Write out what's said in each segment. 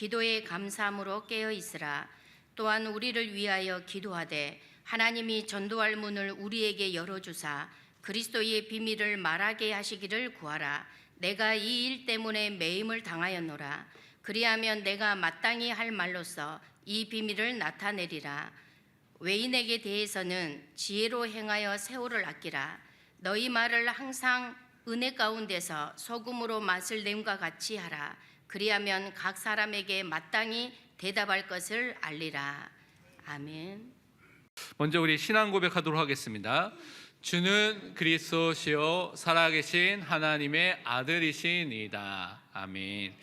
기도에 감사함으로 깨어 있으라. 또한 우리를 위하여 기도하되 하나님이 전도할 문을 우리에게 열어주사 그리스도의 비밀을 말하게 하시기를 구하라. 내가 이 일 때문에 매임을 당하였노라. 그리하면 내가 마땅히 할 말로써 이 비밀을 나타내리라. 외인에게 대해서는 지혜로 행하여 세월을 아끼라. 너희 말을 항상 은혜 가운데서 소금으로 맛을 냄과 같이 하라. 그리하면 각 사람에게 마땅히 대답할 것을 알리라. 아멘. 먼저 우리 신앙 고백하도록 하겠습니다. 주는 그리스도시요 살아계신 하나님의 아들이시니이다. 아멘.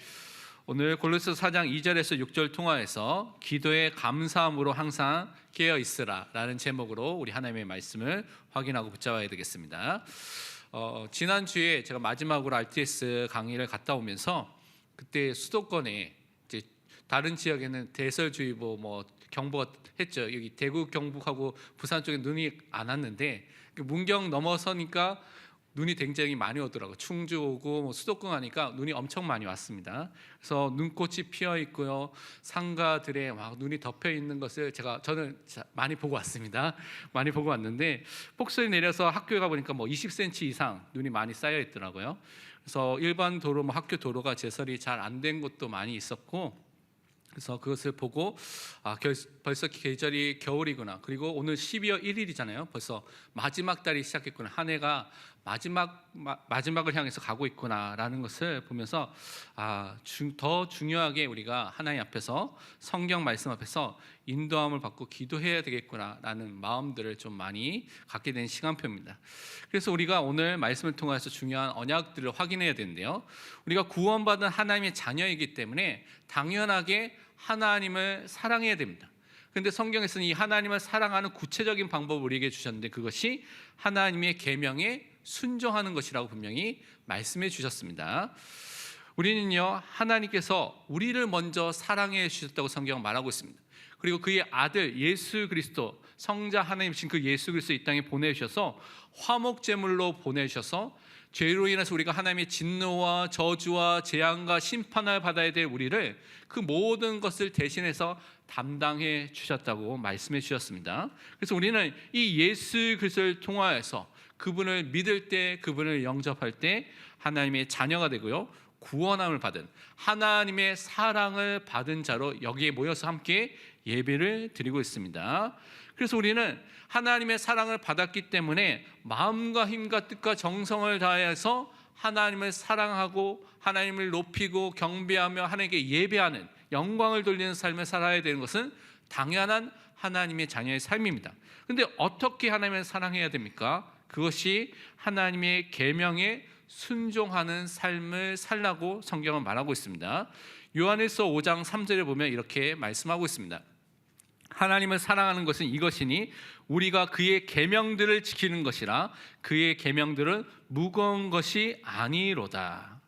오늘 골로새 4장 2절에서 6절 통화에서 기도에 감사함으로 항상 깨어 있으라 라는 제목으로 우리 하나님의 말씀을 확인하고 붙잡아야 되겠습니다. 지난주에 제가 마지막으로 RTS 강의를 갔다 오면서 그때 수도권에 이제 다른 지역에는 대설주의보 경보가 했죠. 여기 대구 경북하고 부산 쪽에 눈이 안 왔는데 문경 넘어서니까 눈이 굉장히 많이 오더라고요. 충주 오고 수도권 가니까 눈이 엄청 많이 왔습니다. 그래서 눈꽃이 피어 있고요, 상가들에 막 눈이 덮여 있는 것을 저는 많이 보고 왔습니다. 많이 보고 왔는데 폭설이 내려서 학교에 가보니까 20cm 이상 눈이 많이 쌓여 있더라고요. 그래서 일반 도로, 학교 도로가 제설이 잘 안 된 곳도 많이 있었고, 그래서 그것을 보고 벌써 계절이 겨울이구나. 그리고 오늘 12월 1일이잖아요. 벌써 마지막 달이 시작했구나. 한 해가 마지막을 향해서 가고 있구나라는 것을 보면서 더 중요하게 우리가 하나님 앞에서 성경 말씀 앞에서 인도함을 받고 기도해야 되겠구나라는 마음들을 좀 많이 갖게 된 시간표입니다. 그래서 우리가 오늘 말씀을 통해서 중요한 언약들을 확인해야 되는데요. 우리가 구원받은 하나님의 자녀이기 때문에 당연하게 하나님을 사랑해야 됩니다. 그런데 성경에서는 이 하나님을 사랑하는 구체적인 방법을 우리에게 주셨는데 그것이 하나님의 계명에 순종하는 것이라고 분명히 말씀해 주셨습니다. 우리는요, 하나님께서 우리를 먼저 사랑해 주셨다고 성경은 말하고 있습니다. 그리고 그의 아들 예수 그리스도, 성자 하나님이신 그 예수 그리스도 이 땅에 보내주셔서 화목제물로 보내주셔서 죄로 인해서 우리가 하나님의 진노와 저주와 재앙과 심판을 받아야 될 우리를 그 모든 것을 대신해서 담당해 주셨다고 말씀해 주셨습니다. 그래서 우리는 이 예수 그리스도를 통하여서 그분을 믿을 때, 그분을 영접할 때 하나님의 자녀가 되고요, 구원함을 받은 하나님의 사랑을 받은 자로 여기에 모여서 함께 예배를 드리고 있습니다. 그래서 우리는 하나님의 사랑을 받았기 때문에 마음과 힘과 뜻과 정성을 다해서 하나님을 사랑하고 하나님을 높이고 경배하며 하나님께 예배하는, 영광을 돌리는 삶을 살아야 되는 것은 당연한 하나님의 자녀의 삶입니다. 그런데 어떻게 하나님을 사랑해야 됩니까? 그것이 하나님의 계명에 순종하는 삶을 살라고 성경은 말하고 있습니다. 요한일서 5장 3절에 보면 이렇게 말씀하고 있습니다. 하나님을 사랑하는 것은 이것이니 우리가 그의 계명들을 지키는 것이라. 그의 계명들은 무거운 것이 아니로다.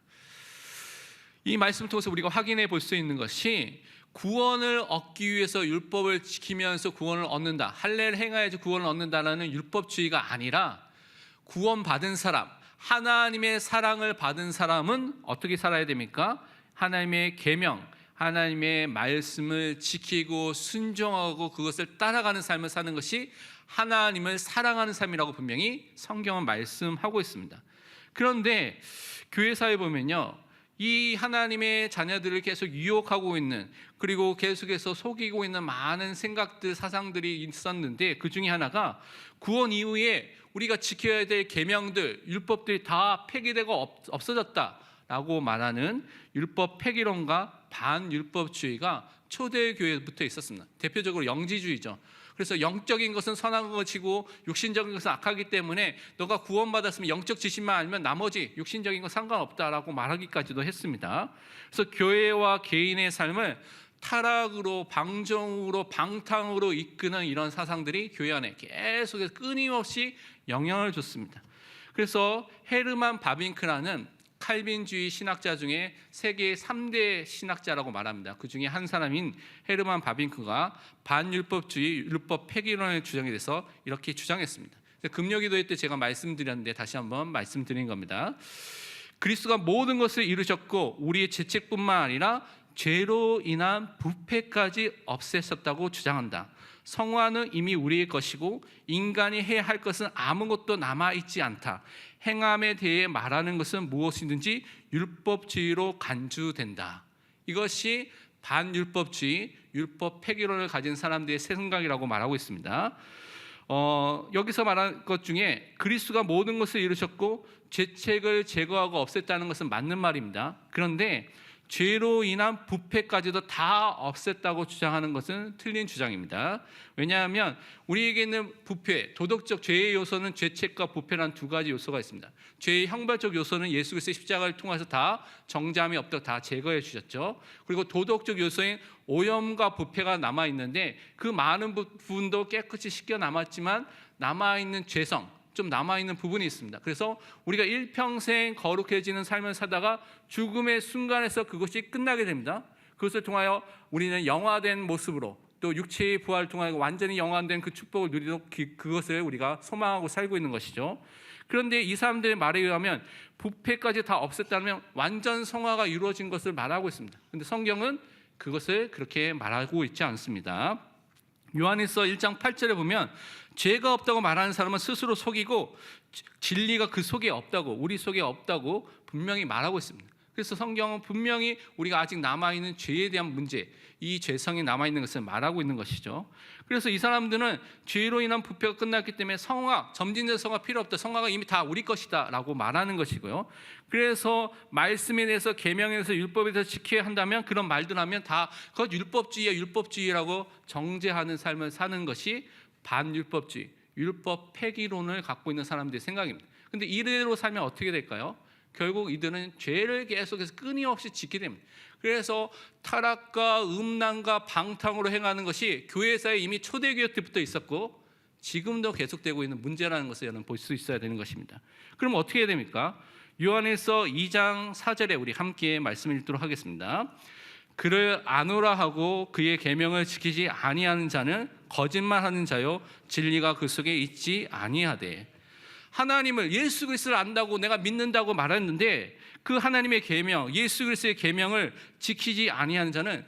이 말씀을 통해서 우리가 확인해 볼 수 있는 것이, 구원을 얻기 위해서 율법을 지키면서 구원을 얻는다, 할례를 행하여야지 구원을 얻는다라는 율법주의가 아니라, 구원받은 사람, 하나님의 사랑을 받은 사람은 어떻게 살아야 됩니까? 하나님의 계명, 하나님의 말씀을 지키고 순종하고 그것을 따라가는 삶을 사는 것이 하나님을 사랑하는 삶이라고 분명히 성경은 말씀하고 있습니다. 그런데 교회사에 보면요, 이 하나님의 자녀들을 계속 유혹하고 있는, 그리고 계속해서 속이고 있는 많은 생각들, 사상들이 있었는데 그 중에 하나가 구원 이후에 우리가 지켜야 될 계명들, 율법들이 다 폐기되고 없어졌다라고 말하는 율법 폐기론과 반율법주의가 초대교회부터 있었습니다. 대표적으로 영지주의죠. 그래서 영적인 것은 선한 것이고 육신적인 것은 악하기 때문에 너가 구원받았으면 영적 지식만 알면 나머지 육신적인 건 상관없다라고 말하기까지도 했습니다. 그래서 교회와 개인의 삶을 타락으로, 방종으로, 방탕으로 이끄는 이런 사상들이 교회 안에 계속해서 끊임없이 영향을 줬습니다. 그래서 헤르만 바빙크라는 칼빈주의 신학자 중에 세계 3대 신학자라고 말합니다. 그 중에 한 사람인 헤르만 바빙크가 반율법주의, 율법 폐기론을 주장에 대해서 이렇게 주장했습니다. 금요기도회 때 제가 말씀드렸는데 다시 한번 말씀드린 겁니다. 그리스도가 모든 것을 이루셨고 우리의 죄책뿐만 아니라 죄로 인한 부패까지 없애셨다고 주장한다. 성화는 이미 우리의 것이고 인간이 해야 할 것은 아무것도 남아있지 않다. 행함에 대해 말하는 것은 무엇이든지 율법주의로 간주된다. 이것이 반율법주의, 율법 폐기론을 가진 사람들의 생각이라고 말하고 있습니다. 여기서 말한 것 중에 그리스도가 모든 것을 이루셨고 죄책을 제거하고 없앴다는 것은 맞는 말입니다. 그런데 죄로 인한 부패까지도 다 없앴다고 주장하는 것은 틀린 주장입니다. 왜냐하면 우리에게 있는 부패, 도덕적 죄의 요소는 죄책과 부패라는 두 가지 요소가 있습니다. 죄의 형벌적 요소는 예수 그리스도의 십자가를 통해서 다 정죄함이 없도록 다 제거해 주셨죠. 그리고 도덕적 요소인 오염과 부패가 남아 있는데 그 많은 부분도 깨끗이 씻겨 남았지만 남아 있는 죄성, 좀 남아있는 부분이 있습니다. 그래서 우리가 일평생 거룩해지는 삶을 사다가 죽음의 순간에서 그것이 끝나게 됩니다. 그것을 통하여 우리는 영화된 모습으로 또 육체의 부활을 통하여 완전히 영화된 그 축복을 누리도록 그것을 우리가 소망하고 살고 있는 것이죠. 그런데 이 사람들의 말에 의하면 부패까지 다 없앴다면 완전 성화가 이루어진 것을 말하고 있습니다. 그런데 성경은 그것을 그렇게 말하고 있지 않습니다. 요한일서 1장 8절에 보면 죄가 없다고 말하는 사람은 스스로 속이고 진리가 그 속에 없다고, 우리 속에 없다고 분명히 말하고 있습니다. 그래서 성경은 분명히 우리가 아직 남아있는 죄에 대한 문제, 이 죄성이 남아있는 것을 말하고 있는 것이죠. 그래서 이 사람들은 죄로 인한 부패가 끝났기 때문에 성화, 점진된 성화 필요 없다, 성화가 이미 다 우리 것이다 라고 말하는 것이고요. 그래서 말씀에 대해서 계명에 대해서 율법에 대해서 지켜야 한다면 그런 말들 하면 다 그것 율법주의야, 율법주의라고 정죄하는 삶을 사는 것이 반율법주의, 율법 폐기론을 갖고 있는 사람들의 생각입니다. 그런데 이대로 살면 어떻게 될까요? 결국 이들은 죄를 계속해서 끊임없이 짓게 됩니다. 그래서 타락과 음란과 방탕으로 행하는 것이 교회사에 이미 초대교회 때부터 있었고 지금도 계속되고 있는 문제라는 것을 여러분 볼 수 있어야 되는 것입니다. 그럼 어떻게 해야 됩니까? 요한일서 2장 4절에 우리 함께 말씀을 읽도록 하겠습니다. 그를 아노라 하고 그의 계명을 지키지 아니하는 자는 거짓말하는 자요 진리가 그 속에 있지 아니하되. 하나님을, 예수 그리스도를 안다고 내가 믿는다고 말했는데 그 하나님의 계명, 예수 그리스도의 계명을 지키지 아니하는 자는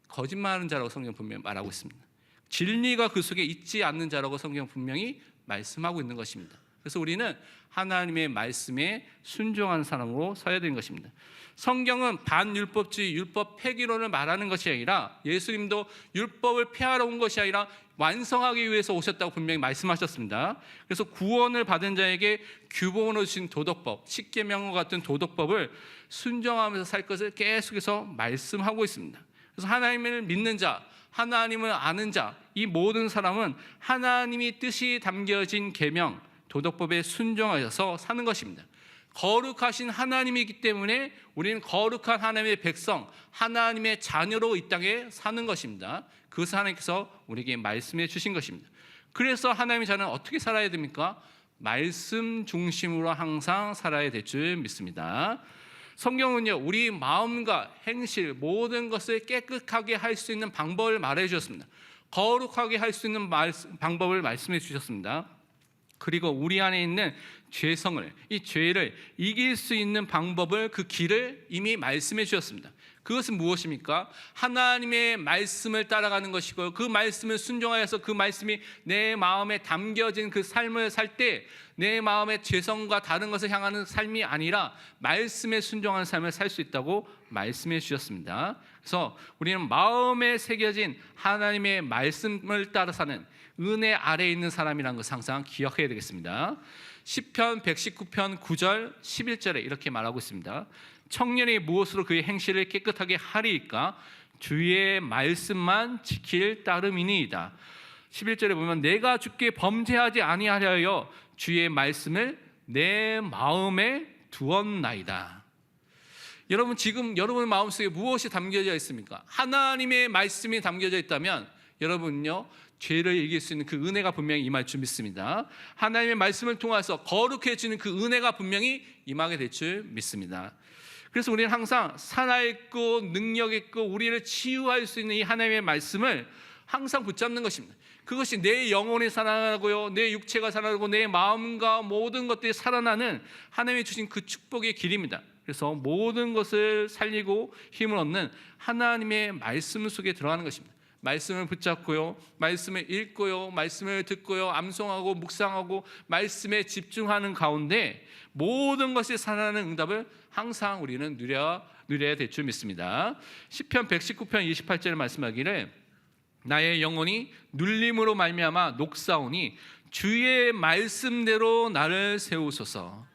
거짓말하는 자라고 성경 분명히 말하고 있습니다. 진리가 그 속에 있지 않는 자라고 성경 분명히 말씀하고 있는 것입니다. 그래서 우리는 하나님의 말씀에 순종하는 사람으로 서야 되는 것입니다. 성경은 반율법주의, 율법 폐기론을 말하는 것이 아니라 예수님도 율법을 폐하러 온 것이 아니라 완성하기 위해서 오셨다고 분명히 말씀하셨습니다. 그래서 구원을 받은 자에게 규범으로 주신 도덕법, 십계명과 같은 도덕법을 순종하면서 살 것을 계속해서 말씀하고 있습니다. 그래서 하나님을 믿는 자, 하나님을 아는 자, 이 모든 사람은 하나님이 뜻이 담겨진 계명, 도덕법에 순종하여서 사는 것입니다. 거룩하신 하나님이기 때문에 우리는 거룩한 하나님의 백성, 하나님의 자녀로 이 땅에 사는 것입니다. 그것을 하나님께서 우리에게 말씀해 주신 것입니다. 그래서 하나님의 자녀는 어떻게 살아야 됩니까? 말씀 중심으로 항상 살아야 될 줄 믿습니다. 성경은요, 우리 마음과 행실 모든 것을 깨끗하게 할 수 있는 방법을 말해 주셨습니다. 거룩하게 할 수 있는 방법을 말씀해 주셨습니다. 그리고 우리 안에 있는 죄성을, 이 죄를 이길 수 있는 방법을, 그 길을 이미 말씀해 주셨습니다. 그것은 무엇입니까? 하나님의 말씀을 따라가는 것이고 그 말씀을 순종하여서 그 말씀이 내 마음에 담겨진 그 삶을 살 때 내 마음의 죄성과 다른 것을 향하는 삶이 아니라 말씀에 순종하는 삶을 살 수 있다고 말씀해 주셨습니다. 그래서 우리는 마음에 새겨진 하나님의 말씀을 따라 사는 은혜 아래에 있는 사람이라는 것을 항상 기억해야 되겠습니다. 시편 119편 9절 11절에 이렇게 말하고 있습니다. 청년이 무엇으로 그의 행실을 깨끗하게 하리이까? 주의 말씀만 지킬 따름이니이다. 11절에 보면 내가 주께 범죄하지 아니하려 주의 말씀을 내 마음에 두었나이다. 여러분, 지금 여러분 마음속에 무엇이 담겨져 있습니까? 하나님의 말씀이 담겨져 있다면 여러분요, 죄를 이길 수 있는 그 은혜가 분명히 임할 줄 믿습니다. 하나님의 말씀을 통해서 거룩해지는 그 은혜가 분명히 임하게 될 줄 믿습니다. 그래서 우리는 항상 살아있고 능력있고 우리를 치유할 수 있는 이 하나님의 말씀을 항상 붙잡는 것입니다. 그것이 내 영혼이 살아나고요, 내 육체가 살아나고 내 마음과 모든 것들이 살아나는 하나님이 주신 그 축복의 길입니다. 그래서 모든 것을 살리고 힘을 얻는 하나님의 말씀 속에 들어가는 것입니다. 말씀을 붙잡고요, 말씀을 읽고요, 말씀을 듣고요, 암송하고 묵상하고 말씀에 집중하는 가운데 모든 것이 살아나는 응답을 항상 우리는 누려야 될 줄 믿습니다. 시편 119편 28절에 말씀하기를 나의 영혼이 눌림으로 말미암아 녹사오니 주의 말씀대로 나를 세우소서.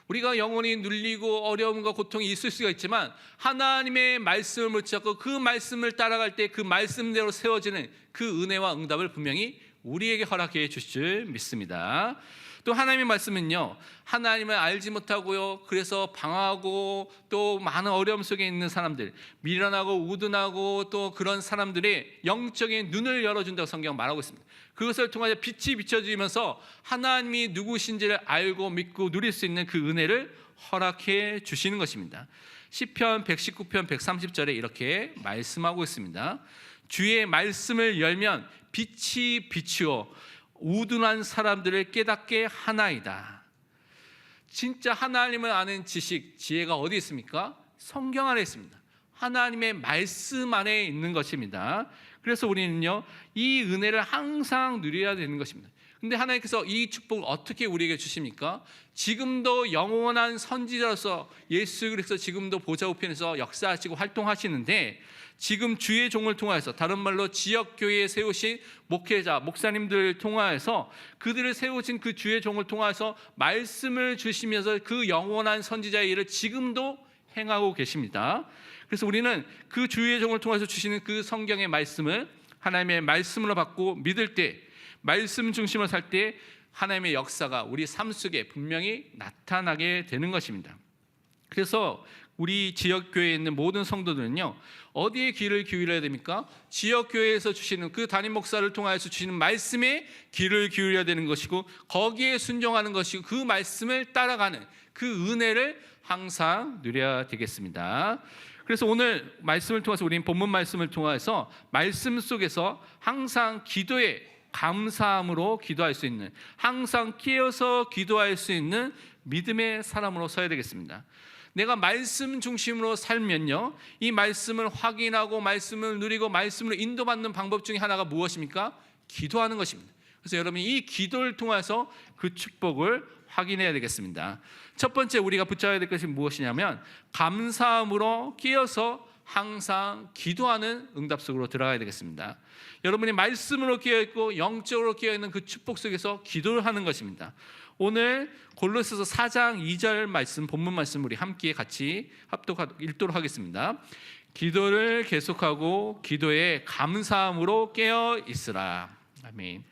우리가 영혼이 눌리고 어려움과 고통이 있을 수가 있지만 하나님의 말씀을 붙잡고 그 말씀을 따라갈 때 그 말씀대로 세워지는 그 은혜와 응답을 분명히 우리에게 허락해 주실 줄 믿습니다. 또 하나님의 말씀은요, 하나님을 알지 못하고요, 그래서 방황하고 또 많은 어려움 속에 있는 사람들, 미련하고 우둔하고 또 그런 사람들의 영적인 눈을 열어준다고 성경은 말하고 있습니다. 그것을 통하여 빛이 비춰지면서 하나님이 누구신지를 알고 믿고 누릴 수 있는 그 은혜를 허락해 주시는 것입니다. 시편 119편 130절에 이렇게 말씀하고 있습니다. 주의 말씀을 열면 빛이 비추어 우둔한 사람들을 깨닫게 하나이다. 진짜 하나님을 아는 지식, 지혜가 어디 있습니까? 성경 안에 있습니다. 하나님의 말씀 안에 있는 것입니다. 그래서 우리는요, 이 은혜를 항상 누려야 되는 것입니다. 근데 하나님께서 이 축복을 어떻게 우리에게 주십니까? 지금도 영원한 선지자로서 예수 그리스도 지금도 보좌 우편에서 역사하시고 활동하시는데, 지금 주의 종을 통하여서, 다른 말로 지역교회에 세우신 목회자, 목사님들을 통하여서 그들을 세우신 그 주의 종을 통하여서 말씀을 주시면서 그 영원한 선지자의 일을 지금도 행하고 계십니다. 그래서 우리는 그 주의 종을 통해서 주시는 그 성경의 말씀을 하나님의 말씀으로 받고 믿을 때, 말씀 중심으로 살 때 하나님의 역사가 우리 삶 속에 분명히 나타나게 되는 것입니다. 그래서 우리 지역교회에 있는 모든 성도들은요, 어디에 귀를 기울여야 됩니까? 지역교회에서 주시는 그 담임 목사를 통하여서 주시는 말씀에 귀를 기울여야 되는 것이고, 거기에 순종하는 것이고, 그 말씀을 따라가는 그 은혜를 항상 누려야 되겠습니다. 그래서 오늘 말씀을 통해서, 우리는 본문 말씀을 통해서 말씀 속에서 항상 기도에 감사함으로 기도할 수 있는, 항상 깨어서 기도할 수 있는 믿음의 사람으로 서야 되겠습니다. 내가 말씀 중심으로 살면요, 이 말씀을 확인하고 말씀을 누리고 말씀을 인도받는 방법 중에 하나가 무엇입니까? 기도하는 것입니다. 그래서 여러분이 이 기도를 통해서 그 축복을 확인해야 되겠습니다. 첫 번째 우리가 붙잡아야 될 것이 무엇이냐면, 감사함으로 깨어서 항상 기도하는 응답 속으로 들어가야 되겠습니다. 여러분이 말씀으로 깨어있고 영적으로 깨어있는 그 축복 속에서 기도를 하는 것입니다. 오늘 골로새서 4장 2절 말씀, 본문 말씀 우리 함께 같이 읽도록 하겠습니다. 기도를 계속하고 기도에 감사함으로 깨어 있으라. 아멘.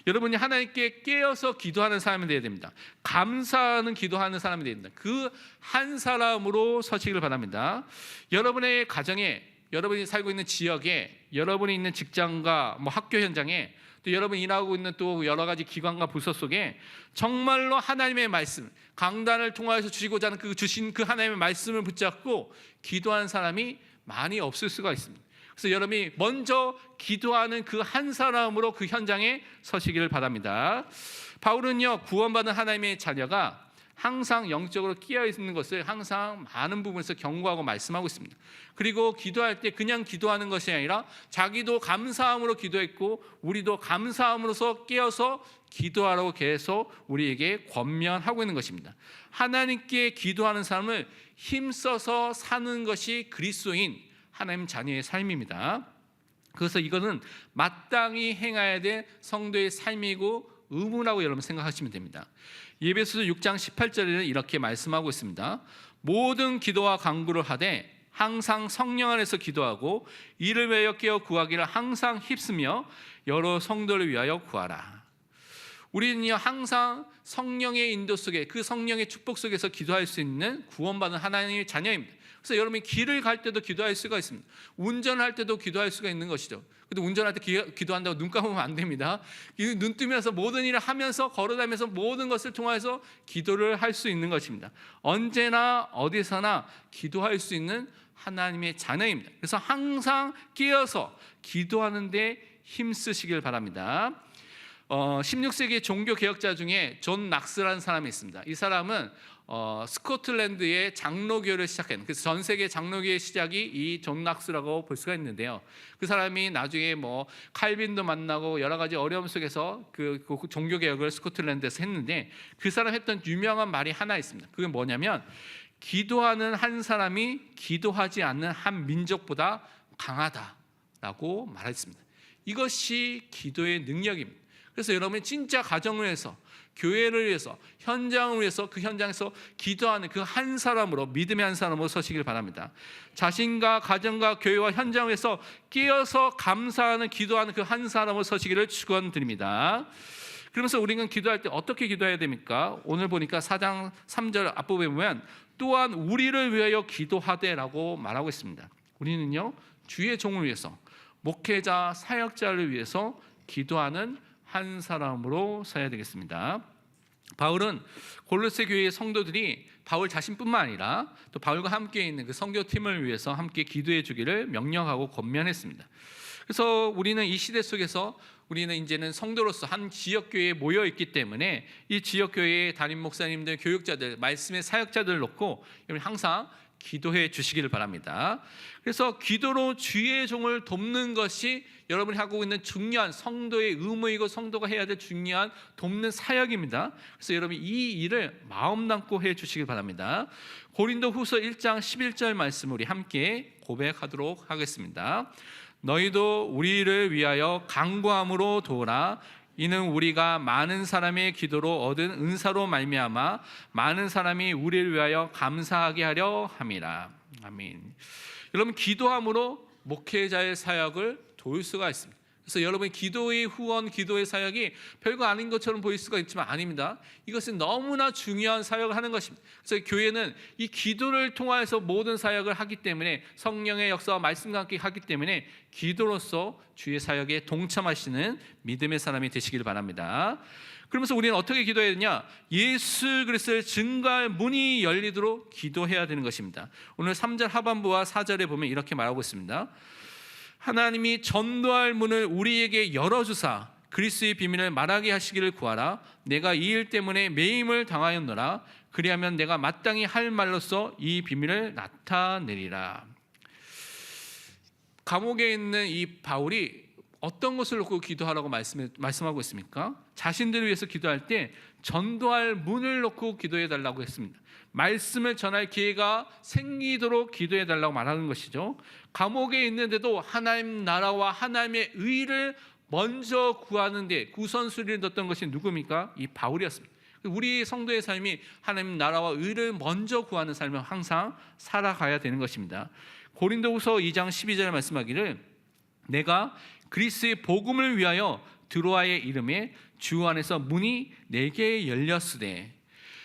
여러분이 하나님께 깨어서 기도하는 사람이 되어야 됩니다. 감사하는 기도하는 사람이 되어야 됩니다. 그 한 사람으로 서시기를 바랍니다. 여러분의 가정에, 여러분이 살고 있는 지역에, 여러분이 있는 직장과 학교 현장에, 또 여러분이 일하고 있는 또 여러 가지 기관과 부서 속에 정말로 하나님의 말씀, 강단을 통하여서 주시고자 하는 주신 그 하나님의 말씀을 붙잡고 기도하는 사람이 많이 없을 수가 있습니다. 그래서 여러분이 먼저 기도하는 그 한 사람으로 그 현장에 서시기를 바랍니다. 바울은요, 구원받은 하나님의 자녀가 항상 영적으로 끼어 있는 것을 항상 많은 부분에서 경고하고 말씀하고 있습니다. 그리고 기도할 때 그냥 기도하는 것이 아니라 자기도 감사함으로 기도했고 우리도 감사함으로서 깨어서 기도하라고 계속 우리에게 권면하고 있는 것입니다. 하나님께 기도하는 삶을 힘써서 사는 것이 그리스도인 하나님 자녀의 삶입니다. 그래서 이거는 마땅히 행해야 될 성도의 삶이고 의무라고 여러분 생각하시면 됩니다. 에베소서 6장 18절에는 이렇게 말씀하고 있습니다. 모든 기도와 간구를 하되 항상 성령 안에서 기도하고 이를 위하여 깨어 구하기를 항상 힘쓰며 여러 성도를 위하여 구하라. 우리는요, 항상 성령의 인도 속에, 그 성령의 축복 속에서 기도할 수 있는 구원받은 하나님의 자녀입니다. 그래서 여러분이 길을 갈 때도 기도할 수가 있습니다. 운전할 때도 기도할 수가 있는 것이죠. 근데 운전할 때 기도한다고 눈 감으면 안 됩니다. 눈 뜨면서 모든 일을 하면서 걸어다니면서 모든 것을 통해서 기도를 할 수 있는 것입니다. 언제나 어디서나 기도할 수 있는 하나님의 자녀입니다. 그래서 항상 깨어서 기도하는 데 힘쓰시길 바랍니다. 16세기 종교 개혁자 중에 존 낙스라는 사람이 있습니다. 이 사람은 스코틀랜드의 장로교를 시작한, 그래서 전 세계 장로교의 시작이 이 존 낙스라고 볼 수가 있는데요. 그 사람이 나중에 뭐 칼빈도 만나고 여러 가지 어려움 속에서 그 종교 개혁을 스코틀랜드에서 했는데, 그 사람 했던 유명한 말이 하나 있습니다. 그게 뭐냐면, 기도하는 한 사람이 기도하지 않는 한 민족보다 강하다라고 말했습니다. 이것이 기도의 능력입니다. 그래서 여러분이 진짜 가정을 위해서, 교회를 위해서, 현장을 위해서 그 현장에서 기도하는 그 한 사람으로, 믿음의 한 사람으로 서시길 바랍니다. 자신과 가정과 교회와 현장을 위해서 끼어서 감사하는, 기도하는 그 한 사람으로 서시기를 축원드립니다. 그러면서 우리는 기도할 때 어떻게 기도해야 됩니까? 오늘 보니까 4장 3절 앞부분에 보면 또한 우리를 위하여 기도하되라고 말하고 있습니다. 우리는요, 주의 종을 위해서, 목회자, 사역자를 위해서 기도하는 한 사람으로 서야 되겠습니다. 바울은 골로새 교회의 성도들이 바울 자신뿐만 아니라 또 바울과 함께 있는 그 선교팀을 위해서 함께 기도해 주기를 명령하고 권면했습니다. 그래서 우리는 이 시대 속에서 우리는 이제는 성도로서 한 지역교회에 모여 있기 때문에 이 지역교회의 담임 목사님들, 교육자들, 말씀의 사역자들을 놓고 항상 기도해 주시기를 바랍니다. 그래서 기도로 주의 종을 돕는 것이 여러분이 하고 있는 중요한 성도의 의무이고 성도가 해야 될 중요한 돕는 사역입니다. 그래서 여러분이 이 일을 마음 담고 해 주시길 바랍니다. 고린도후서 1장 11절 말씀 우리 함께 고백하도록 하겠습니다. 너희도 우리를 위하여 간구함으로 도우라. 이는 우리가 많은 사람의 기도로 얻은 은사로 말미암아 많은 사람이 우리를 위하여 감사하게 하려 함이라. 아멘. 여러분, 기도함으로 목회자의 사역을 도울 수가 있습니다. 그래서 여러분의 기도의 후원, 기도의 사역이 별거 아닌 것처럼 보일 수가 있지만 아닙니다. 이것은 너무나 중요한 사역을 하는 것입니다. 그래서 교회는 이 기도를 통해서 모든 사역을 하기 때문에, 성령의 역사와 말씀과 함께 하기 때문에 기도로서 주의 사역에 동참하시는 믿음의 사람이 되시길 바랍니다. 그러면서 우리는 어떻게 기도해야 되냐? 예수 그리스도를 증거할 문이 열리도록 기도해야 되는 것입니다. 오늘 3절 하반부와 4절에 보면 이렇게 말하고 있습니다. 하나님이 전도할 문을 우리에게 열어주사 그리스도의 비밀을 말하게 하시기를 구하라. 내가 이 일 때문에 매임을 당하였노라. 그리하면 내가 마땅히 할 말로써 이 비밀을 나타내리라. 감옥에 있는 이 바울이 어떤 것을 놓고 기도하라고 말씀하고 있습니까? 자신들을 위해서 기도할 때 전도할 문을 놓고 기도해 달라고 했습니다. 말씀을 전할 기회가 생기도록 기도해 달라고 말하는 것이죠. 감옥에 있는데도 하나님 나라와 하나님의 의를 먼저 구하는 데 우선순위를 뒀던 것이 누굽니까? 이 바울이었습니다. 우리 성도의 삶이 하나님 나라와 의를 먼저 구하는 삶을 항상 살아가야 되는 것입니다. 고린도후서 2장 12절 말씀하기를 내가 그리스도의 복음을 위하여 드로아의 이름에 주 안에서 문이 내게 열렸으되,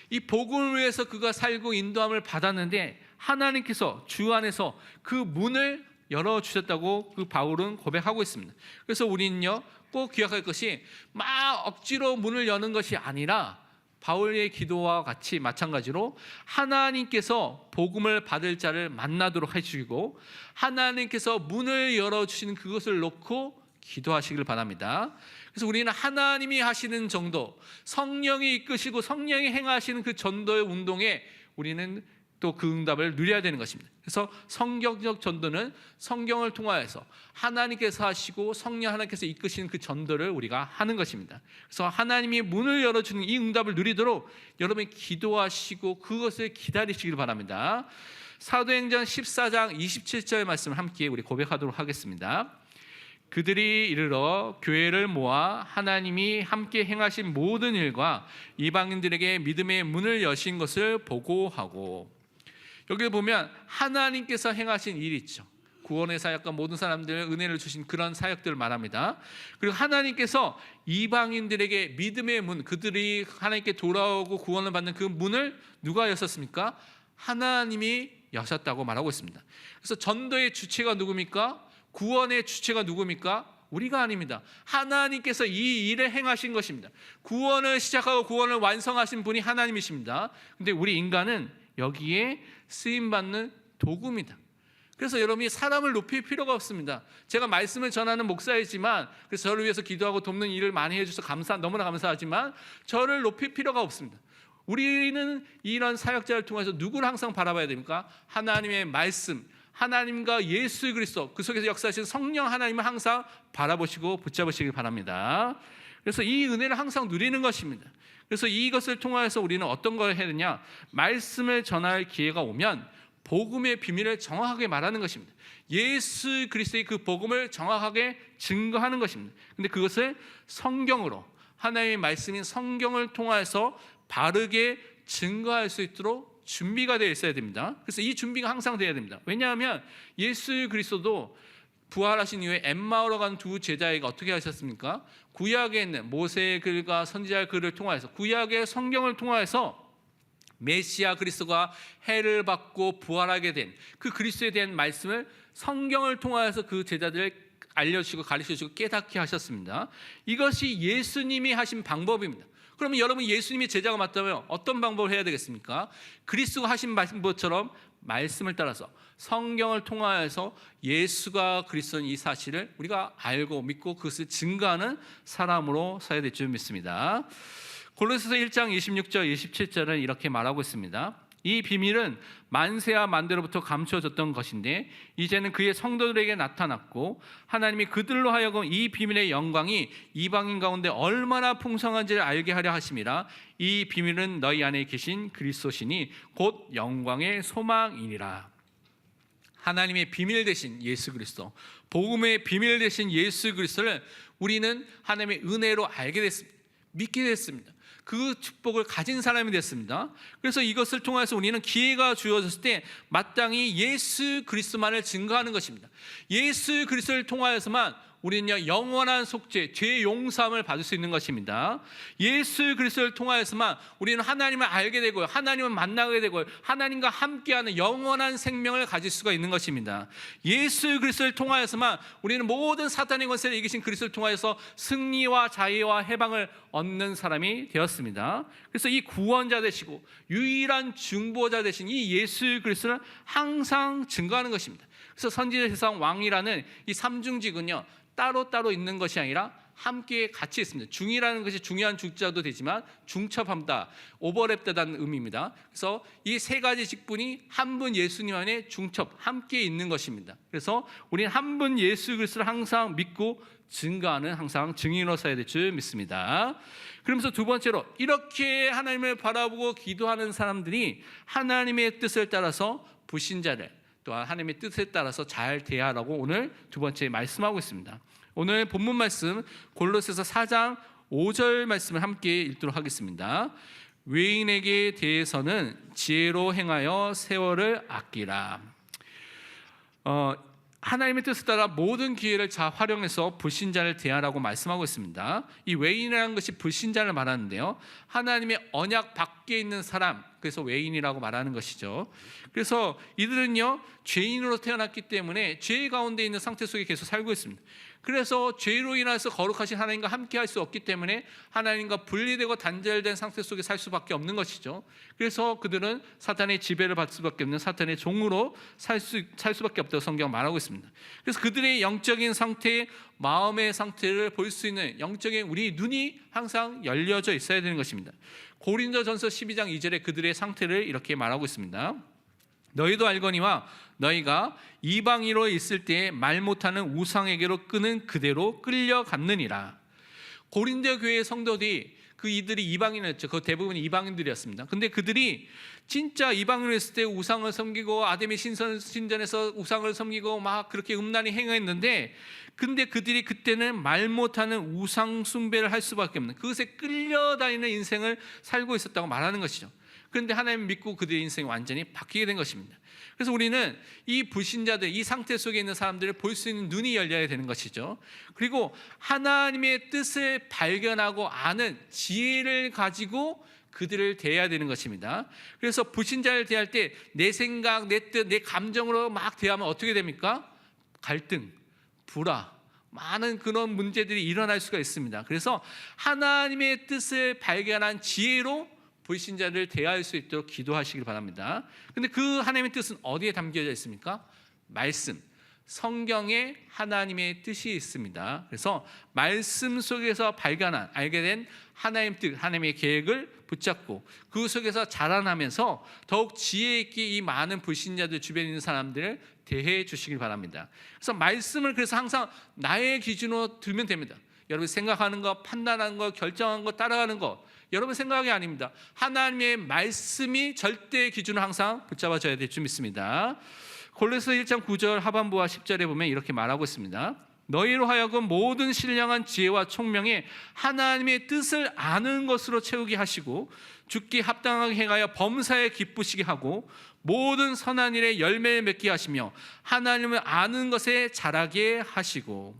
이 복음을 위해서 그가 살고 인도함을 받았는데 하나님께서 주 안에서 그 문을 열어주셨다고 그 바울은 고백하고 있습니다. 그래서 우리는요, 꼭 기억할 것이 막 억지로 문을 여는 것이 아니라 바울의 기도와 같이 마찬가지로 하나님께서 복음을 받을 자를 만나도록 해주시고 하나님께서 문을 열어주시는 그것을 놓고 기도하시길 바랍니다. 그래서 우리는 하나님이 하시는 정도, 성령이 이끄시고 성령이 행하시는 그 전도의 운동에 우리는 또 그 응답을 누려야 되는 것입니다. 그래서 성경적 전도는 성경을 통하여서 하나님께서 하시고 성령 하나님께서 이끄시는 그 전도를 우리가 하는 것입니다. 그래서 하나님이 문을 열어주는 이 응답을 누리도록 여러분이 기도하시고 그것을 기다리시길 바랍니다. 사도행전 14장 27절 말씀을 함께 우리 고백하도록 하겠습니다. 그들이 이르러 교회를 모아 하나님이 함께 행하신 모든 일과 이방인들에게 믿음의 문을 여신 것을 보고하고, 여기 보면 하나님께서 행하신 일이 있죠. 구원의 사역과 모든 사람들 은혜를 주신 그런 사역들을 말합니다. 그리고 하나님께서 이방인들에게 믿음의 문, 그들이 하나님께 돌아오고 구원을 받는 그 문을 누가 여셨습니까? 하나님이 여셨다고 말하고 있습니다. 그래서 전도의 주체가 누굽니까? 구원의 주체가 누굽니까? 우리가 아닙니다. 하나님께서 이 일을 행하신 것입니다. 구원을 시작하고 구원을 완성하신 분이 하나님이십니다. 근데 우리 인간은 여기에 쓰임받는 도구입니다. 그래서 여러분이 사람을 높일 필요가 없습니다. 제가 말씀을 전하는 목사이지만, 그래서 저를 위해서 기도하고 돕는 일을 많이 해주셔서 너무나 감사하지만 저를 높일 필요가 없습니다. 우리는 이런 사역자를 통해서 누구를 항상 바라봐야 됩니까? 하나님의 말씀, 하나님과 예수 그리스도, 그 속에서 역사하신 성령 하나님을 항상 바라보시고 붙잡으시길 바랍니다. 그래서 이 은혜를 항상 누리는 것입니다. 그래서 이것을 통하여서 우리는 어떤 걸 해야 되냐? 말씀을 전할 기회가 오면 복음의 비밀을 정확하게 말하는 것입니다. 예수 그리스도의 그 복음을 정확하게 증거하는 것입니다. 근데 그것을 성경으로, 하나님의 말씀인 성경을 통해서 바르게 증거할 수 있도록 준비가 되어 있어야 됩니다. 그래서 이 준비가 항상 되어야 됩니다. 왜냐하면 예수 그리스도도 부활하신 이후에 엠마오로 간 두 제자에게 어떻게 하셨습니까? 구약에 있는 모세의 글과 선지자의 글을 통하여서, 구약의 성경을 통하여서 메시아 그리스도가 해를 받고 부활하게 된 그 그리스도에 대한 말씀을 성경을 통하여서 그 제자들을 알려주시고 가르쳐주시고 깨닫게 하셨습니다. 이것이 예수님이 하신 방법입니다. 그러면 여러분, 예수님이 제자가 맞다면 어떤 방법을 해야 되겠습니까? 그리스도가 하신 방법처럼 말씀을 따라서 성경을 통하여서 예수가 그리스도인 이 사실을 우리가 알고 믿고 그것을 증거하는 사람으로 서야 될 줄 믿습니다. 골로새서 1장 26절 27절은 이렇게 말하고 있습니다. 이 비밀은 만세와 만대로부터 감추어졌던 것인데 이제는 그의 성도들에게 나타났고 하나님이 그들로 하여금 이 비밀의 영광이 이방인 가운데 얼마나 풍성한지를 알게 하려 하심이라. 이 비밀은 너희 안에 계신 그리스도시니 곧 영광의 소망이니라. 하나님의 비밀 되신 예수 그리스도, 복음의 비밀 되신 예수 그리스도를 우리는 하나님의 은혜로 알게 됐습니다. 믿게 됐습니다. 그 축복을 가진 사람이 됐습니다. 그래서 이것을 통해서 우리는 기회가 주어졌을 때 마땅히 예수 그리스도만을 증거하는 것입니다. 예수 그리스도를 통하여서만 우리는요 영원한 속죄, 죄 용서함을 받을 수 있는 것입니다. 예수 그리스도를 통하여서만 우리는 하나님을 알게 되고요, 하나님을 만나게 되고요, 하나님과 함께하는 영원한 생명을 가질 수가 있는 것입니다. 예수 그리스도를 통하여서만 우리는 모든 사탄의 권세를 이기신 그리스도를 통하여서 승리와 자유와 해방을 얻는 사람이 되었습니다. 그래서 이 구원자 되시고 유일한 중보자 되신 이 예수 그리스도를 항상 증거하는 것입니다. 그래서 선지자, 세상, 왕이라는 이 삼중직은요 따로따로 있는 것이 아니라 함께 같이 있습니다. 중이라는 것이 중요한 중자도 되지만 중첩한다, 오버랩되다는 의미입니다. 그래서 이 세 가지 직분이 한 분 예수님 안에 중첩, 함께 있는 것입니다. 그래서 우리는 한 분 예수 그리스도를 항상 믿고 증거하는 항상 증인으로 서야 될 줄 믿습니다. 그러면서 두 번째로, 이렇게 하나님을 바라보고 기도하는 사람들이 하나님의 뜻을 따라서 불신자를 또한 하나님의 뜻에 따라서 잘 대하라고 오늘 두 번째 말씀하고 있습니다. 오늘 본문 말씀 골로새서 4장 5절 말씀을 함께 읽도록 하겠습니다. 외인에게 대해서는 지혜로 행하여 세월을 아끼라. 하나님의 뜻에 따라 모든 기회를 잘 활용해서 불신자를 대하라고 말씀하고 있습니다. 이 외인이라는 것이 불신자를 말하는데요, 하나님의 언약 밖에 있는 사람, 그래서 외인이라고 말하는 것이죠. 그래서 이들은요 죄인으로 태어났기 때문에 죄 가운데 있는 상태 속에 계속 살고 있습니다. 그래서 죄로 인해서 거룩하신 하나님과 함께 할 수 없기 때문에 하나님과 분리되고 단절된 상태 속에 살 수밖에 없는 것이죠. 그래서 그들은 사탄의 지배를 받을 수밖에 없는 사탄의 종으로 살 수밖에 없다고 성경 말하고 있습니다. 그래서 그들의 영적인 상태, 마음의 상태를 볼 수 있는 영적인 우리 눈이 항상 열려져 있어야 되는 것입니다. 고린도전서 12장 2절에 그들의 상태를 이렇게 말하고 있습니다. 너희도 알거니와 너희가 이방인으로 있을 때에 말 못하는 우상에게로 끄는 그대로 끌려갔느니라. 고린도 교회의 성도들이 이들이 이방인이었죠. 그 대부분이 이방인들이었습니다. 근데 그들이 진짜 이방인으로 있을 때 우상을 섬기고 아담의 신전에서 우상을 섬기고 막 그렇게 음란히 행했는데, 근데 그들이 그때는 말 못하는 우상 숭배를 할 수밖에 없는, 그것에 끌려다니는 인생을 살고 있었다고 말하는 것이죠. 그런데 하나님 믿고 그들의 인생이 완전히 바뀌게 된 것입니다. 그래서 우리는 이 불신자들, 이 상태 속에 있는 사람들을 볼 수 있는 눈이 열려야 되는 것이죠. 그리고 하나님의 뜻을 발견하고 아는 지혜를 가지고 그들을 대해야 되는 것입니다. 그래서 불신자를 대할 때 내 생각, 내 뜻, 내 감정으로 막 대하면 어떻게 됩니까? 갈등, 불화, 많은 그런 문제들이 일어날 수가 있습니다. 그래서 하나님의 뜻을 발견한 지혜로 불신자를 대할 수 있도록 기도하시길 바랍니다. 근데 그 하나님의 뜻은 어디에 담겨져 있습니까? 말씀, 성경에 하나님의 뜻이 있습니다. 그래서 말씀 속에서 알게 된 하나님의 뜻, 하나님의 계획을 붙잡고 그 속에서 자라나면서 더욱 지혜 있게 이 많은 불신자들 주변에 있는 사람들을 대해 주시길 바랍니다. 그래서 말씀을 그래서 항상 나의 기준으로 들면 됩니다. 여러분 생각하는 거, 판단하는 거, 결정하는 거, 따라가는 거 여러분 생각이 아닙니다. 하나님의 말씀이 절대 기준을 항상 붙잡아줘야 될 줄 믿습니다. 골로새 1장 9절 하반부와 10절에 보면 이렇게 말하고 있습니다. 너희로 하여금 모든 신령한 지혜와 총명에 하나님의 뜻을 아는 것으로 채우게 하시고 죽기 합당하게 행하여 범사에 기쁘시게 하고 모든 선한 일에 열매를 맺게 하시며 하나님을 아는 것에 자라게 하시고.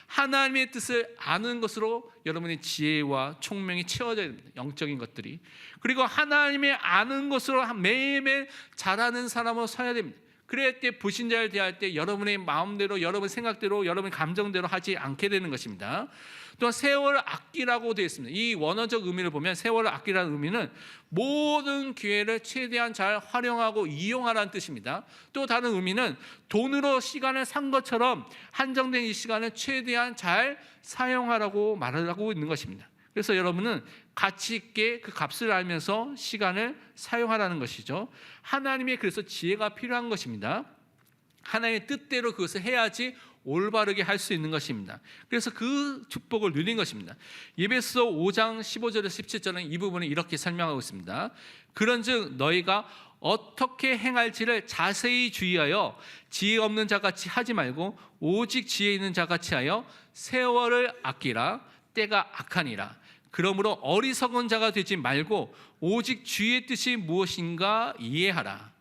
하나님의 뜻을 아는 것으로 여러분의 지혜와 총명이 채워져야 됩니다. 영적인 것들이. 그리고 하나님의 아는 것으로 매일매일 자라는 사람으로 서야 됩니다. 그럴 때 불신자를 대할 때 여러분의 마음대로, 여러분 생각대로, 여러분 감정대로 하지 않게 되는 것입니다. 또한 세월을 아끼라고 되어 있습니다. 이 원어적 의미를 보면 세월을 아끼라는 의미는 모든 기회를 최대한 잘 활용하고 이용하라는 뜻입니다. 또 다른 의미는 돈으로 시간을 산 것처럼 한정된 이 시간을 최대한 잘 사용하라고 말하고 있는 것입니다. 그래서 여러분은 가치 있게 그 값을 알면서 시간을 사용하라는 것이죠. 하나님의 그래서 지혜가 필요한 것입니다. 하나님의 뜻대로 그것을 해야지 올바르게 할 수 있는 것입니다. 그래서 그 축복을 누린 것입니다. 에베소 5장 15절에서 17절은 이 부분을 이렇게 설명하고 있습니다. 그런즉 너희가 어떻게 행할지를 자세히 주의하여 지혜 없는 자같이 하지 말고 오직 지혜 있는 자같이 하여 세월을 아끼라. 때가 악하니라. 그러므로 어리석은 자가 되지 말고 오직 주의 뜻이 무엇인가 이해하라.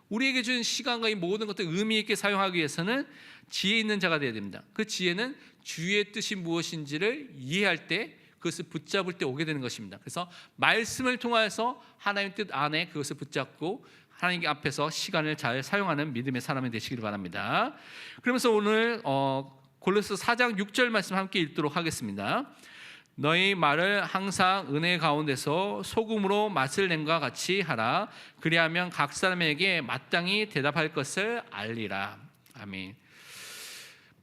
우리에게 준 시간과 이 모든 것들 의미 있게 사용하기 위해서는 지혜 있는 자가 되어야 됩니다. 그 지혜는 주의 뜻이 무엇인지를 이해할 때 그것을 붙잡을 때 오게 되는 것입니다. 그래서 말씀을 통해서 하나님 뜻 안에 그것을 붙잡고 하나님 앞에서 시간을 잘 사용하는 믿음의 사람이 되시길 바랍니다. 그러면서 오늘 골로새 4장 6절 말씀 함께 읽도록 하겠습니다. 너희 말을 항상 은혜 가운데서 소금으로 맛을 낸과 같이 하라. 그리하면 각 사람에게 마땅히 대답할 것을 알리라. 아멘.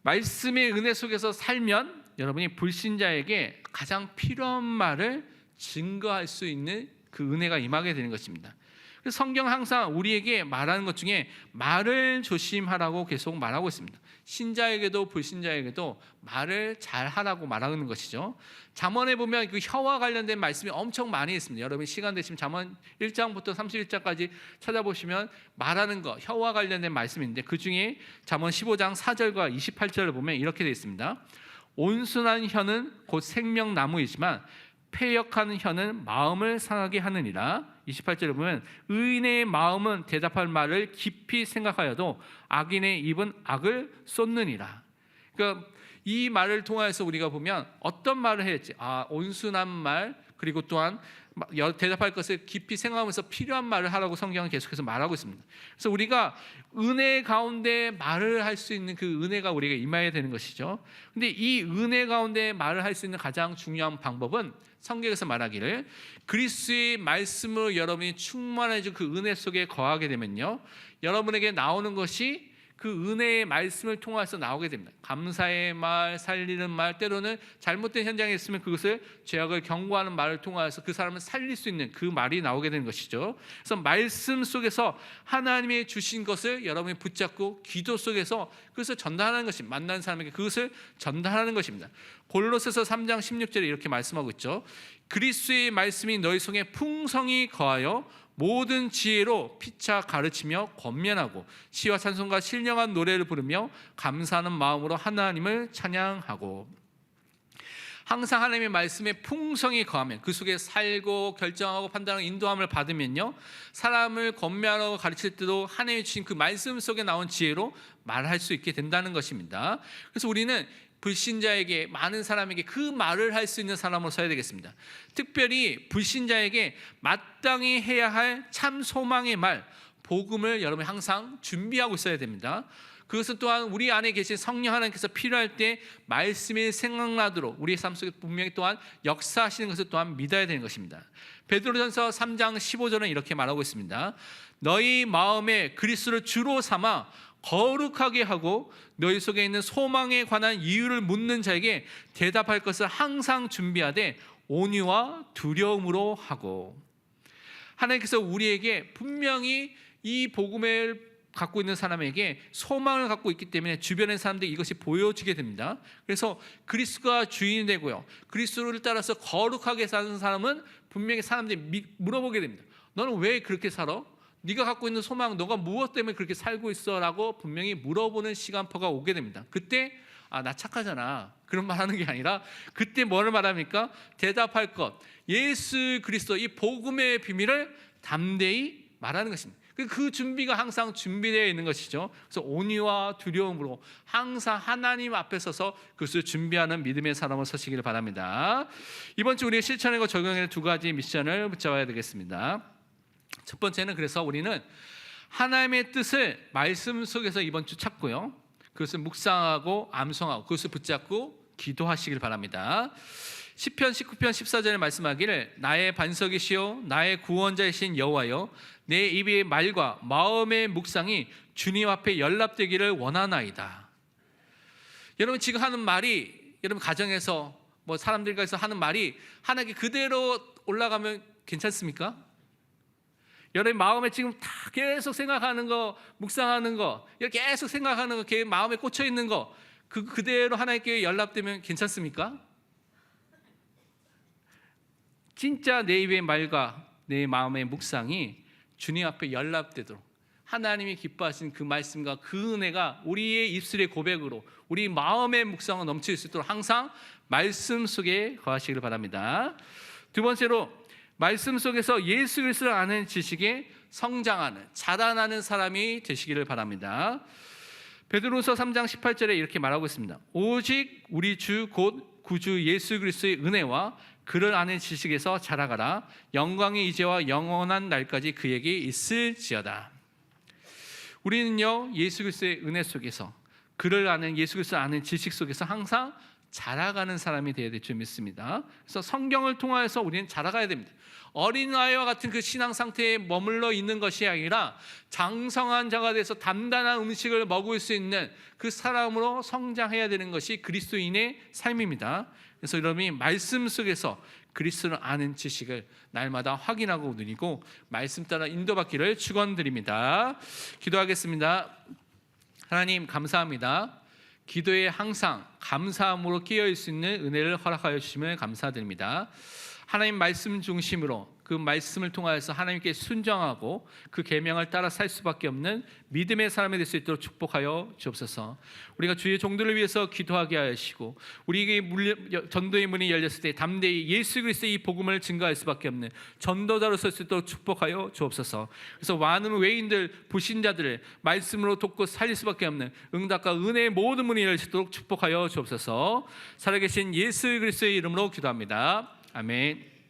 말씀의 은혜 속에서 살면 여러분이 불신자에게 가장 필요한 말을 증거할 수 있는 그 은혜가 임하게 되는 것입니다. 그래서 성경 항상 우리에게 말하는 것 중에 말을 조심하라고 계속 말하고 있습니다. 신자에게도 불신자에게도 말을 잘 하라고 말하는 것이죠. 잠언에 보면 그 혀와 관련된 말씀이 엄청 많이 있습니다. 여러분 시간 되시면 잠언 1장부터 31장까지 찾아보시면 말하는 것, 혀와 관련된 말씀인데 그 중에 잠언 15장 4절과 28절을 보면 이렇게 되어 있습니다. 온순한 혀는 곧 생명나무이지만 패역한 혀는 마음을 상하게 하느니라. 28절에 보면 의인의 마음은 대답할 말을 깊이 생각하여도 악인의 입은 악을 쏟느니라. 그러니까 이 말을 통해서 우리가 보면 어떤 말을 해야 할지, 온순한 말, 그리고 또한 대답할 것을 깊이 생각하면서 필요한 말을 하라고 성경은 계속해서 말하고 있습니다. 그래서 우리가 은혜 가운데 말을 할 수 있는 그 은혜가 우리가 임해야 되는 것이죠. 근데 이 은혜 가운데 말을 할 수 있는 가장 중요한 방법은 성경에서 말하기를 그리스도의 말씀으로 여러분이 충만해지고 그 은혜 속에 거하게 되면요, 여러분에게 나오는 것이 그 은혜의 말씀을 통해서 나오게 됩니다. 감사의 말, 살리는 말, 때로는 잘못된 현장에 있으면 그것을 죄악을 경고하는 말을 통해서 그 사람을 살릴 수 있는 그 말이 나오게 되는 것이죠. 그래서 말씀 속에서 하나님이 주신 것을 여러분이 붙잡고 기도 속에서 그것을 전달하는 것입니다. 만난 사람에게 그것을 전달하는 것입니다. 골로새서 3장 16절에 이렇게 말씀하고 있죠. 그리스도의 말씀이 너희 속에 풍성히 거하여 모든 지혜로 피차 가르치며 권면하고 시와 찬송과 신령한 노래를 부르며 감사하는 마음으로 하나님을 찬양하고. 항상 하나님의 말씀에 풍성히 거하면 그 속에 살고 결정하고 판단하고 인도함을 받으면요, 사람을 권면하고 가르칠 때도 하나님이 주신 그 말씀 속에 나온 지혜로 말할 수 있게 된다는 것입니다. 그래서 우리는 불신자에게, 많은 사람에게 그 말을 할 수 있는 사람으로 서야 되겠습니다. 특별히 불신자에게 마땅히 해야 할 참 소망의 말, 복음을 여러분이 항상 준비하고 있어야 됩니다. 그것은 또한 우리 안에 계신 성령 하나님께서 필요할 때 말씀이 생각나도록 우리의 삶 속에 분명히 또한 역사하시는 것을 또한 믿어야 되는 것입니다. 베드로전서 3장 15절은 이렇게 말하고 있습니다. 너희 마음에 그리스도를 주로 삼아 거룩하게 하고 너희 속에 있는 소망에 관한 이유를 묻는 자에게 대답할 것을 항상 준비하되 온유와 두려움으로 하고, 하나님께서 우리에게 분명히 이 복음을 갖고 있는 사람에게 소망을 갖고 있기 때문에 주변의 사람들이 이것이 보여지게 됩니다. 그래서 그리스도가 주인이 되고요, 그리스도를 따라서 거룩하게 사는 사람은 분명히 사람들이 물어보게 됩니다. 너는 왜 그렇게 살아? 네가 갖고 있는 소망, 너가 무엇 때문에 그렇게 살고 있어? 라고 분명히 물어보는 시간표가 오게 됩니다. 그때 나 착하잖아, 그런 말 하는 게 아니라 그때 뭐를 말합니까? 대답할 것, 예수 그리스도 이 복음의 비밀을 담대히 말하는 것입니다. 그 준비가 항상 준비되어 있는 것이죠. 그래서 온유와 두려움으로 항상 하나님 앞에 서서 그것을 준비하는 믿음의 사람으로 서시기를 바랍니다. 이번 주 우리가 실천하고 적용하는 두 가지 미션을 붙잡아야 되겠습니다. 첫 번째는, 그래서 우리는 하나님의 뜻을 말씀 속에서 이번 주 찾고요, 그것을 묵상하고 암송하고 그것을 붙잡고 기도하시길 바랍니다. 시편 19편 14절에 말씀하기를 나의 반석이시요 나의 구원자이신 여호와여, 내 입의 말과 마음의 묵상이 주님 앞에 연락되기를 원하나이다. 여러분 지금 하는 말이, 여러분 가정에서 뭐 사람들과 해서 하는 말이 하나님께 그대로 올라가면 괜찮습니까? 여러분 마음에 지금 다 계속 생각하는 거, 묵상하는 거, 이렇게 계속 생각하는 거, 걔 마음에 꽂혀 있는 거, 그대로 하나님께 연락되면 괜찮습니까? 진짜 내 입의 말과 내 마음의 묵상이 주님 앞에 연락되도록, 하나님이 기뻐하신 그 말씀과 그 은혜가 우리의 입술의 고백으로 우리 마음의 묵상으로 넘칠 수 있도록 항상 말씀 속에 거하시기를 바랍니다. 두 번째로, 말씀 속에서 예수 그리스도를 아는 지식에 성장하는, 자라나는 사람이 되시기를 바랍니다. 베드로서 3장 18절에 이렇게 말하고 있습니다. 오직 우리 주 곧 구주 예수 그리스도의 은혜와 그를 아는 지식에서 자라가라. 영광의 이제와 영원한 날까지 그에게 있을지어다. 우리는요, 예수 그리스도의 은혜 속에서, 그를 아는, 예수 그리스도를 아는 지식 속에서 항상 자라가는 사람이 되어야 될 줄 믿습니다. 그래서 성경을 통하여서 우리는 자라가야 됩니다. 어린아이와 같은 그 신앙 상태에 머물러 있는 것이 아니라 장성한 자가 돼서 단단한 음식을 먹을 수 있는 그 사람으로 성장해야 되는 것이 그리스도인의 삶입니다. 그래서 여러분이 말씀 속에서 그리스도를 아는 지식을 날마다 확인하고 누리고 말씀 따라 인도받기를 축원드립니다. 기도하겠습니다. 하나님 감사합니다. 기도에 항상 감사함으로 끼어있을 수 있는 은혜를 허락하여 주시면 감사드립니다. 하나님 말씀 중심으로 그 말씀을 통하여서 하나님께 순종하고 그 계명을 따라 살 수밖에 없는 믿음의 사람이 될 수 있도록 축복하여 주옵소서. 우리가 주의 종들을 위해서 기도하게 하시고 우리에게 전도의 문이 열렸을 때 담대히 예수 그리스도의 이 복음을 증거할 수밖에 없는 전도자로 설 수 있도록 축복하여 주옵소서. 그래서 많은 외인들, 불신자들을 말씀으로 돕고 살릴 수밖에 없는 응답과 은혜의 모든 문이 열리도록 축복하여 주옵소서. 살아계신 예수 그리스도의 이름으로 기도합니다. 아멘.